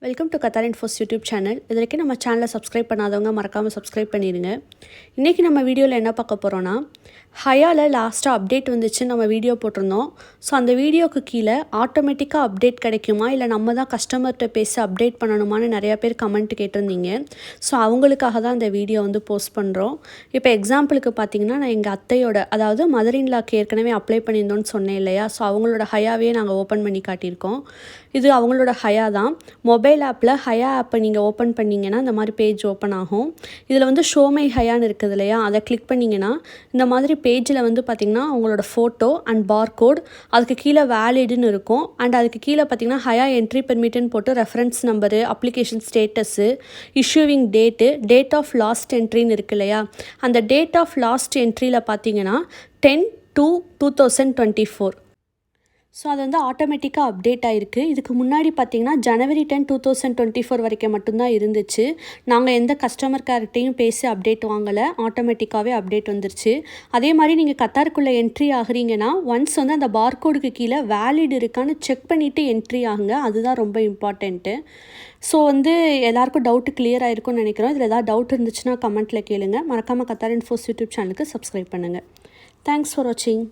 Welcome to Qatar infos YouTube channel. இது வரைக்கும் நம்ம சேனலை சப்ஸ்கிரைப் பண்ணாதவங்க மறக்காமல் சப்ஸ்கிரைப் பண்ணிடுங்க. இன்றைக்கி நம்ம வீடியோவில் என்ன பார்க்க போகிறோன்னா, ஹயாவில் லாஸ்ட்டாக அப்டேட் வந்துச்சுன்னு நம்ம வீடியோ போட்டிருந்தோம். ஸோ அந்த வீடியோக்கு கீழே ஆட்டோமேட்டிக்காக அப்டேட் கிடைக்குமா, இல்லை நம்ம தான் கஸ்டமர்கிட்ட பேசி அப்டேட் பண்ணணுமான்னு நிறையா பேர் கமெண்ட் கேட்டிருந்தீங்க. ஸோ அவங்களுக்காக தான் இந்த வீடியோ போஸ்ட் பண்ணுறோம். இப்போ எக்ஸாம்பிளுக்கு பார்த்தீங்கன்னா, நான் எங்கள் அத்தையோட, அதாவது மதர் இன் லாக்கு ஏற்கனவே அப்ளை பண்ணியிருந்தோன்னு சொன்னேன் இல்லையா. ஸோ அவங்களோட ஹயாவே நாங்கள் ஓப்பன் பண்ணி காட்டியிருக்கோம். இது அவங்களோட ஹயா தான். மொபைல் ஆப்பில் ஹயா ஆப்பை நீங்கள் ஓப்பன் பண்ணிங்கன்னா இந்த மாதிரி பேஜ் ஓப்பன் ஆகும். இதில் ஷோ மை ஹயான்னு இருக்குது இல்லையா, அதை கிளிக் பண்ணிங்கன்னா இந்த மாதிரி பேஜில் பார்த்திங்கன்னா அவங்களோட ஃபோட்டோ அண்ட் பார்கோட், அதுக்கு கீழே வேலிடுன்னு இருக்கும். அண்ட் அதுக்கு கீழே பார்த்திங்கன்னா ஹயா என்ட்ரி பெர்மிட்டுன்னு போட்டு reference number, application status, issuing date of last என்ட்ரின்னு இருக்கு இல்லையா. அந்த டேட் ஆஃப் லாஸ்ட் என்ட்ரியில் பார்த்திங்கன்னா 10/2/2024. ஸோ அது ஆட்டோமேட்டிக்காக அப்டேட் ஆகிருக்கு. இதுக்கு முன்னாடி பார்த்திங்கன்னா January 10, 2024 வரைக்கும் மட்டும்தான் இருந்துச்சு. நாங்கள் எந்த கஸ்டமர் கேர்கிட்டையும் பேசி அப்டேட் வாங்கலை, ஆட்டோமேட்டிக்காகவே அப்டேட் வந்துருச்சு. அதே மாதிரி நீங்கள் கத்தாருக்குள்ளே என்ட்ரி ஆகுறீங்கன்னா ஒன்ஸ் அந்த பார்கோடுக்கு கீழே வேலிட் இருக்கான்னு செக் பண்ணிவிட்டு என்ட்ரி ஆகுங்க. அதுதான் ரொம்ப இம்பார்ட்டண்ட்டு. ஸோ எல்லாருக்கும் டவுட்டு கிளியர் ஆகிருக்கும்னு நினைக்கிறோம். இதில் ஏதாவது டவுட் இருந்துச்சுன்னா கமெண்ட்டில் கேளுங்க. மறக்காமல் கத்தார் இன்ஃபோஸ் யூடியூப் சேனலுக்கு சப்ஸ்கிரைப் பண்ணுங்கள். தேங்க்ஸ் ஃபார் வாட்சிங்.